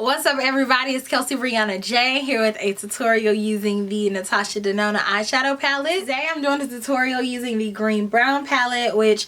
What's up everybody, it's KelseeBrianaJai here with a tutorial using the Natasha Denona Eyeshadow Palette. Today I'm doing a tutorial using the green brown palette, which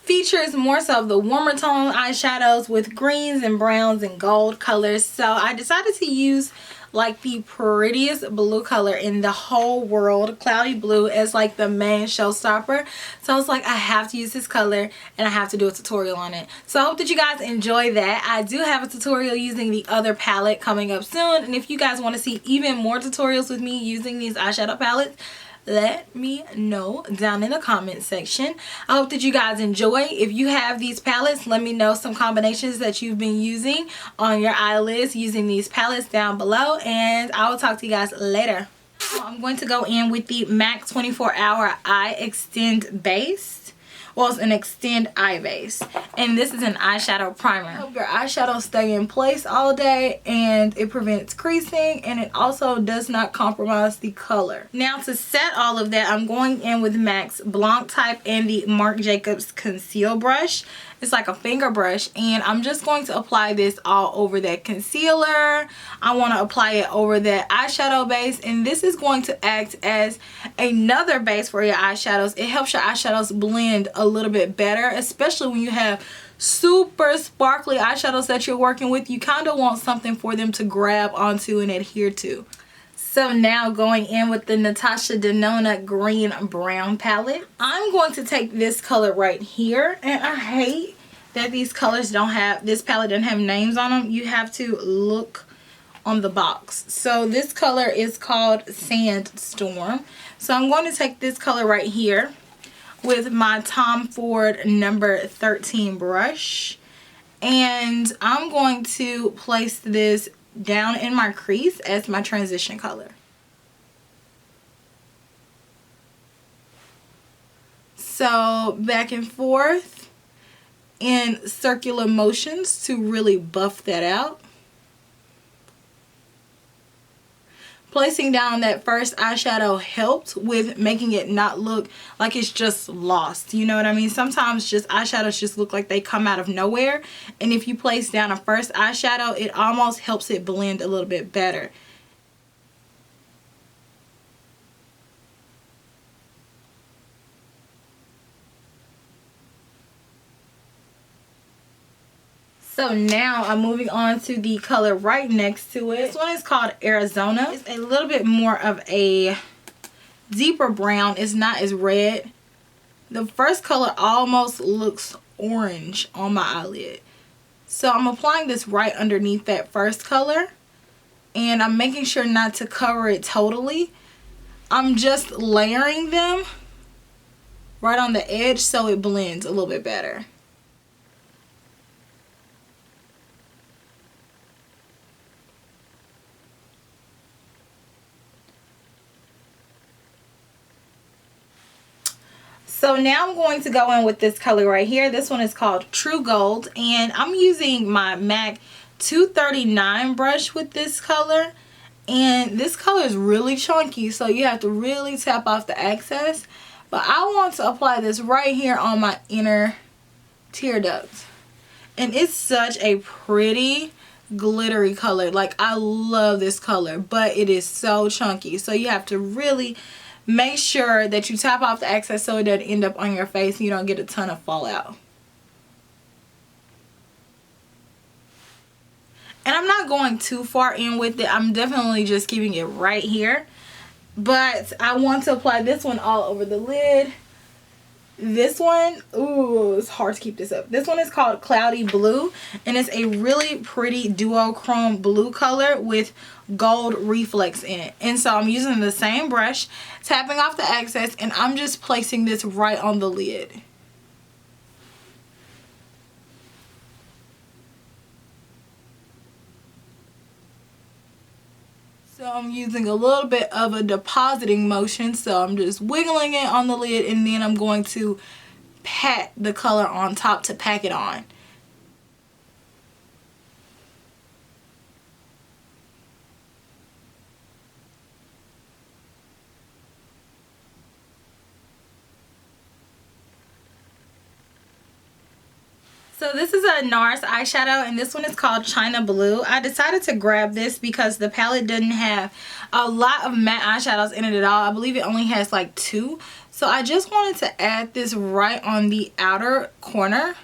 features more so of the warmer tone eyeshadows with greens and browns and gold colors. So I decided to use like the prettiest blue color in the whole world, cloudy blue, as like the main showstopper. So I was like, I have to use this color and I have to do a tutorial on it. So I hope that you guys enjoy that. I do have a tutorial using the other palette coming up soon, and if you guys want to see even more tutorials with me using these eyeshadow palettes, let me know down in the comment section. I hope that you guys enjoy. If you have these palettes, let me know some combinations that you've been using on your eyelids using these palettes down below, and I will talk to you guys later. I'm going to go in with the MAC 24 Hour Eye Extend Base. Well, it's an extend eye base, and this is an eyeshadow primer. Help your eyeshadow stay in place all day, and it prevents creasing, and it also does not compromise the color. Now to set all of that, I'm going in with MAC's Blanc Type and the Marc Jacobs Conceal Brush. It's like a finger brush, and I'm just going to apply this all over that concealer. I want to apply it over that eyeshadow base, and this is going to act as another base for your eyeshadows. It helps your eyeshadows blend a little bit better, especially when you have super sparkly eyeshadows that you're working with. You kind of want something for them to grab onto and adhere to. So now going in with the Natasha Denona Green Brown palette, I'm going to take this color right here, and I hate that these colors don't have, this palette doesn't have names on them. You have to look on the box. So this color is called Sandstorm. So I'm going to take this color right here with my Tom Ford number 13 brush, and I'm going to place this down in my crease as my transition color. So back and forth in circular motions to really buff that out. Placing down that first eyeshadow helped with making it not look like it's just lost. You know what I mean? Sometimes just eyeshadows just look like they come out of nowhere. And if you place down a first eyeshadow, it almost helps it blend a little bit better. So now I'm moving on to the color right next to it. This one is called Arizona. It's a little bit more of a deeper brown. It's not as red. The first color almost looks orange on my eyelid. So I'm applying this right underneath that first color, and I'm making sure not to cover it totally. I'm just layering them right on the edge so it blends a little bit better. So now I'm going to go in with this color right here. This one is called True Gold, and I'm using my MAC 239 brush with this color. And this color is really chunky, so you have to really tap off the excess. But I want to apply this right here on my inner tear duct. And it's such a pretty glittery color. Like, I love this color, but it is so chunky. So you have to really make sure that you tap off the excess so it doesn't end up on your face and you don't get a ton of fallout. And I'm not going too far in with it. I'm definitely just keeping it right here. But I want to apply this one all over the lid. This one, ooh, it's hard to keep this up. This one is called Cloudy Blue, and it's a really pretty duochrome blue color with gold reflex in it. And so I'm using the same brush, tapping off the excess, and I'm just placing this right on the lid. So I'm using a little bit of a depositing motion, so I'm just wiggling it on the lid, and then I'm going to pat the color on top to pack it on. So this is a NARS eyeshadow, and this one is called China Blue. I decided to grab this because the palette didn't have a lot of matte eyeshadows in it at all. I believe it only has like 2. So I just wanted to add this right on the outer corner,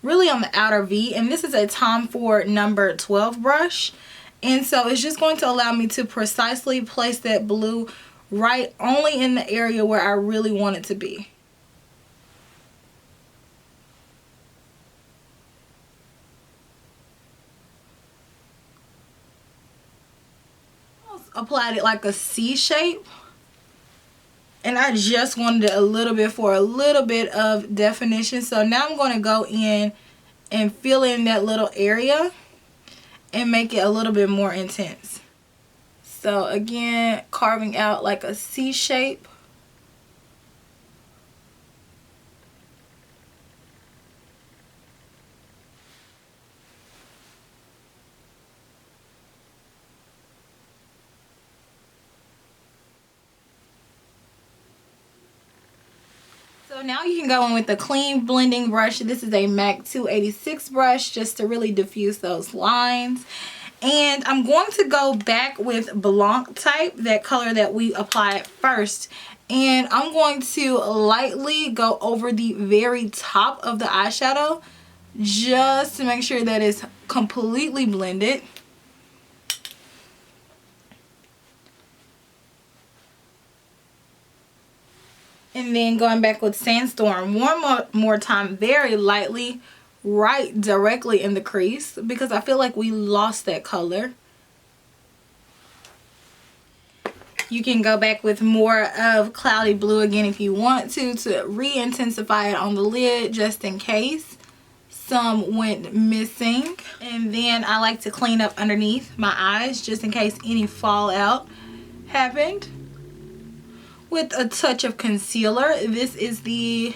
really on the outer V. And this is a Tom Ford number 12 brush. And so it's just going to allow me to precisely place that blue right only in the area where I really want it to be. Applied it like a C shape, and I just wanted it a little bit for a little bit of definition. So now I'm going to go in and fill in that little area and make it a little bit more intense. So again, carving out like a C shape. So now you can go in with the clean blending brush. This is a MAC 286 brush just to really diffuse those lines. And I'm going to go back with Blanc type, that color that we applied first. And I'm going to lightly go over the very top of the eyeshadow just to make sure that it's completely blended. And then going back with Sandstorm one more time, very lightly, right directly in the crease, because I feel like we lost that color. You can go back with more of Cloudy Blue again if you want to re-intensify it on the lid just in case some went missing. And then I like to clean up underneath my eyes just in case any fallout happened, with a touch of concealer. This is the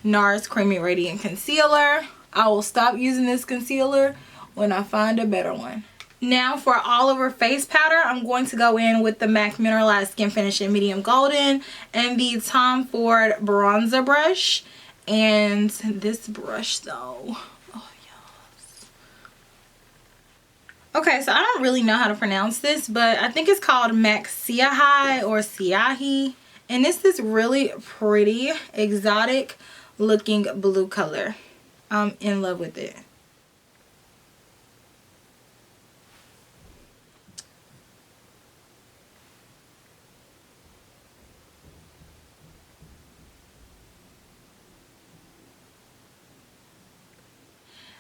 NARS Creamy Radiant Concealer. I will stop using this concealer when I find a better one. Now for all over face powder, I'm going to go in with the MAC Mineralized Skin Finish in Medium Golden and the Tom Ford Bronzer Brush. And this brush though, oh yes. Okay, so I don't really know how to pronounce this, but I think it's called MAC Siahi or Siahi. And it's this really pretty, exotic looking blue color. I'm in love with it.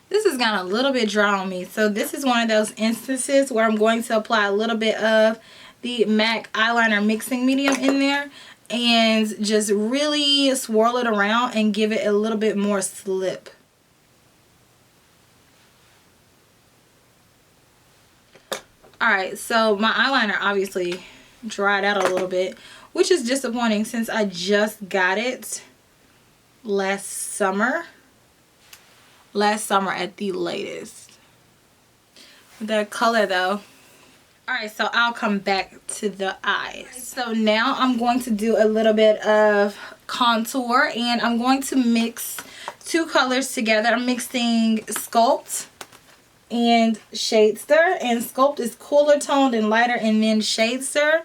This has gotten a little bit dry on me. So this is one of those instances where I'm going to apply a little bit of the MAC eyeliner mixing medium in there and just really swirl it around and give it a little bit more slip. Alright, so my eyeliner obviously dried out a little bit, which is disappointing since I just got it last summer at the latest. The color though. Alright, so I'll come back to the eyes. So now I'm going to do a little bit of contour, and I'm going to mix 2 colors together. I'm mixing Sculpt and Shade Stir, and Sculpt is cooler toned and lighter, and then Shade Stir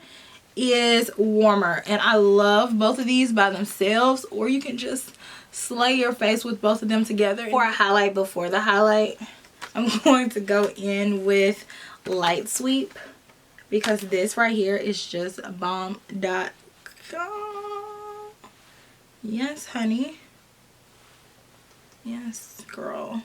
is warmer. And I love both of these by themselves, or you can just slay your face with both of them together. For a highlight before the highlight, I'm going to go in with Light Sweep, because this right here is just bomb.com. Yes, honey. Yes, girl.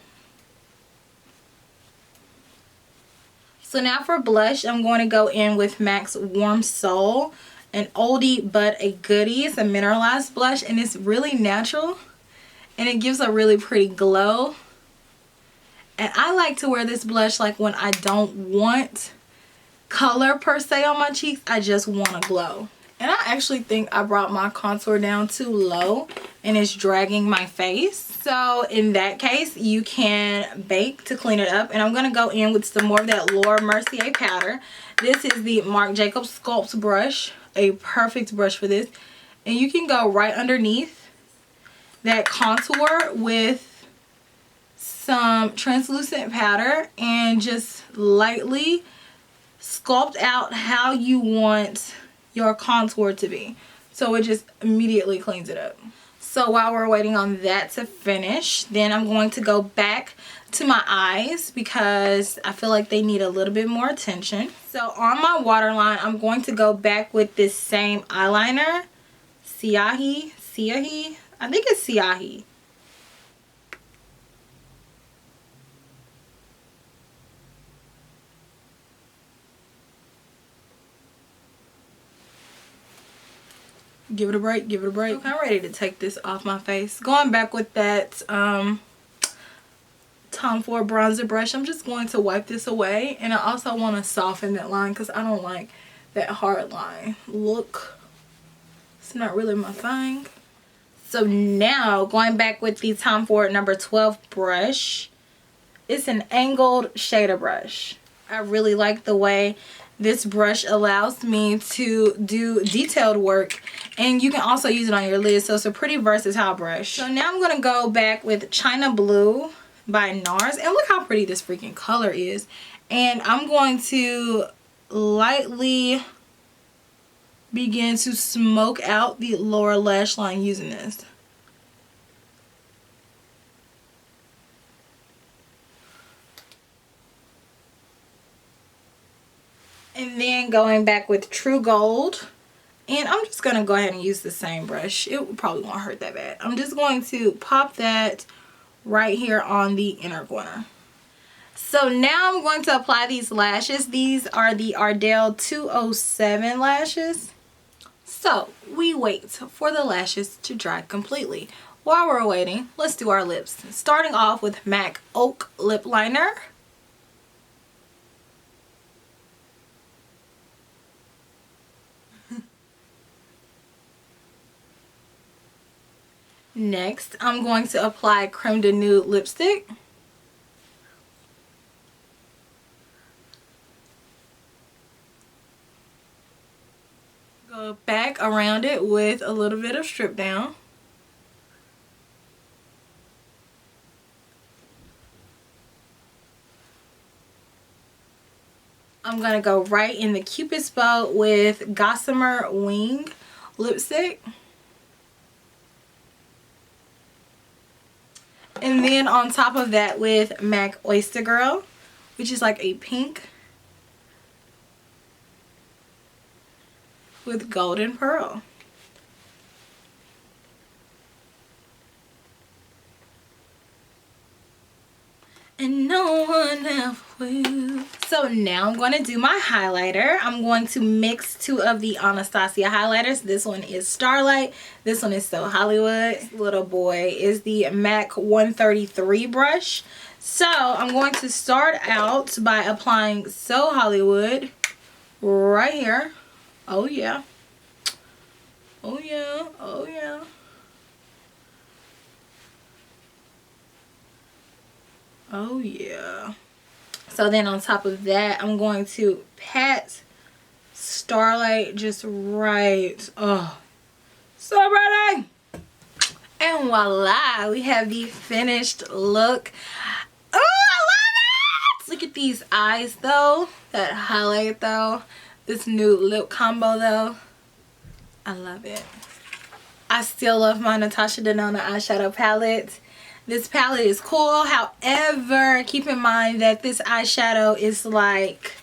So now for blush, I'm going to go in with MAC's Warm Soul, an oldie but a goodie. It's a mineralized blush, and it's really natural, and it gives a really pretty glow. And I like to wear this blush like when I don't want color per se on my cheeks, I just want a glow. And I actually think I brought my contour down too low and it's dragging my face. So in that case, you can bake to clean it up. And I'm going to go in with some more of that Laura Mercier powder. This is the Marc Jacobs Sculpt brush, a perfect brush for this. And you can go right underneath that contour with some translucent powder and just lightly sculpt out how you want your contour to be. So it just immediately cleans it up. So while we're waiting on that to finish, then I'm going to go back to my eyes because I feel like they need a little bit more attention. So on my waterline, I'm going to go back with this same eyeliner, Siahi, I think it's Siahi. Give it a break, give it a break. Okay, I'm ready to take this off my face. Going back with that Tom Ford bronzer brush, I'm just going to wipe this away. And I also want to soften that line because I don't like that hard line look. It's not really my thing. So now going back with the Tom Ford number 12 brush. It's an angled shader brush. I really like the way this brush allows me to do detailed work, and you can also use it on your lids, so it's a pretty versatile brush. So now I'm going to go back with China Blue by NARS, and look how pretty this freaking color is. And I'm going to lightly begin to smoke out the lower lash line using this. And then going back with True Gold. And I'm just going to go ahead and use the same brush. It probably won't hurt that bad. I'm just going to pop that right here on the inner corner. So now I'm going to apply these lashes. These are the Ardell 207 lashes. So we wait for the lashes to dry completely. While we're waiting, let's do our lips. Starting off with MAC Oak Lip Liner. Next, I'm going to apply Creme de Nude lipstick. Go back around it with a little bit of strip down. I'm going to go right in the Cupid's bow with Gossamer Wing lipstick. And then on top of that with MAC Oyster Girl, which is like a pink with Golden Pearl. And no one else will. So now I'm going to do my highlighter. I'm going to mix two of the Anastasia highlighters. This one is Starlight. This one is So Hollywood. This little boy is the MAC 133 brush. So I'm going to start out by applying So Hollywood right here. Oh yeah. Oh yeah. Oh yeah. Oh yeah. So then on top of that, I'm going to pat Starlight just right. Oh, so pretty. And voila, we have the finished look. Oh, I love it! Look at these eyes though. That highlight though. This nude lip combo though. I love it. I still love my Natasha Denona Eyeshadow Palette. This palette is cool. However, keep in mind that this eyeshadow is like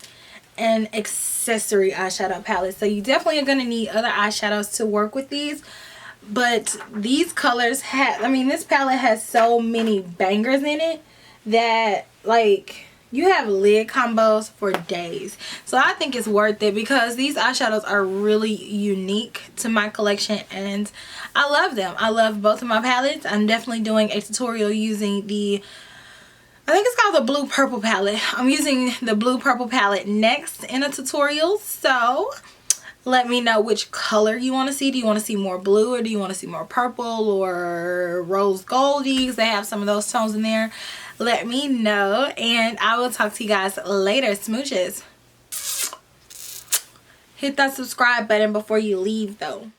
an accessory eyeshadow palette. So you definitely are going to need other eyeshadows to work with these. But these colors have, I mean, this palette has so many bangers in it that like you have lid combos for days. So I think it's worth it because these eyeshadows are really unique to my collection and I love them. I love both of my palettes. I'm definitely doing a tutorial using the, I think it's called the Blue Purple palette. I'm using the Blue Purple palette next in a tutorial. So let me know which color you want to see. Do you want to see more blue or do you want to see more purple or rose goldies? They have some of those tones in there. Let me know and I will talk to you guys later. Smooches. Hit that subscribe button before you leave though.